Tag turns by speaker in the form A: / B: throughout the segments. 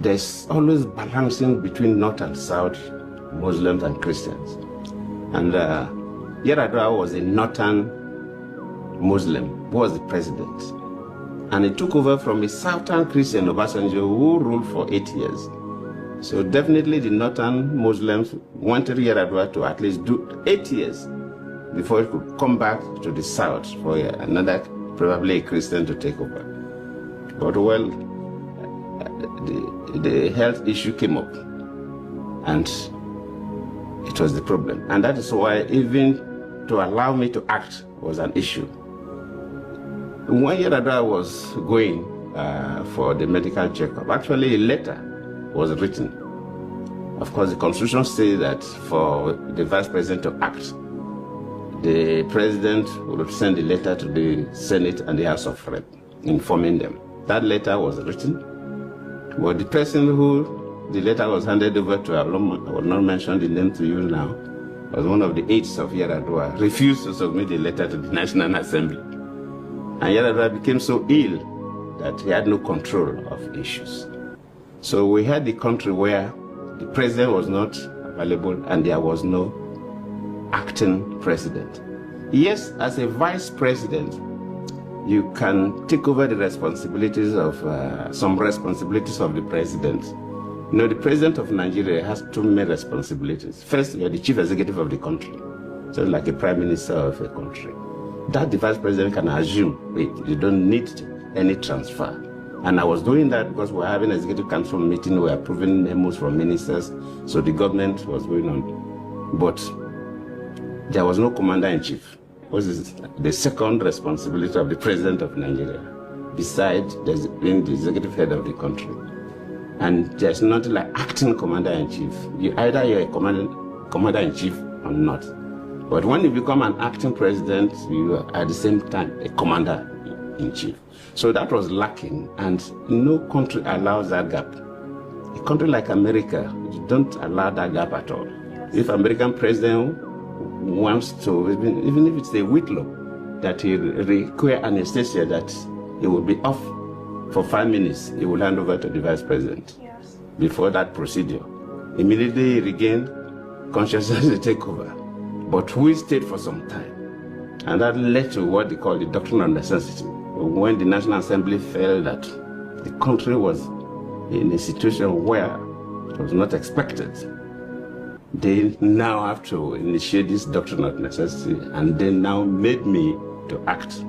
A: there's always balancing between North and South, Muslims and Christians. And Yar'Adua was a Northern Muslim who was the president. And he took over from a Southern Christian, Obasanjo, who ruled for 8 years. So definitely the Northern Muslims wanted Yar'Adua to at least do 8 years before he could come back to the South for another, probably a Christian, to take over. But well, the health issue came up, and it was the problem. And that is why even to allow me to act was an issue. When Yar'Adua was going for the medical checkup, actually a letter was written. Of course, the Constitution says that for the Vice President to act, the President would send a letter to the Senate and the House of Rep, informing them. That letter was written, but the person who the letter was handed over to, I will not mention the name to you now, was one of the aides of Yar'Adua, refused to submit the letter to the National Assembly. And Yar'Adua became so ill that he had no control of issues. So we had the country where the president was not available and there was no acting president. Yes, as a vice president, you can take over the responsibilities of some responsibilities of the president. You know, the president of Nigeria has two main responsibilities. First, you're the chief executive of the country, so like a prime minister of a country. That the vice president can assume, wait, you don't need any transfer. And I was doing that because we're having an executive council meeting, we're approving memos from ministers, so the government was going on. But there was no commander-in-chief. It was the second responsibility of the president of Nigeria, besides being the executive head of the country. And there's nothing like acting commander-in-chief. Either you're a commander-in-chief or not. But when you become an acting president, you are at the same time a commander-in-chief. So that was lacking, and no country allows that gap. A country like America, you don't allow that gap at all. If American president wants to, even if it's a whitlow, that he require anesthesia, that he will be off for 5 minutes, he will hand over to the vice president.
B: Yes.
A: Before that procedure. Immediately he regained consciousness to take over. But we stayed for some time. And that led to what they call the doctrine of necessity. When the National Assembly felt that the country was in a situation where it was not expected, they now have to initiate this doctrine of necessity, and they now made me to act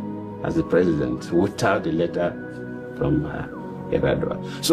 A: as the president without the letter from Yar'Adua. So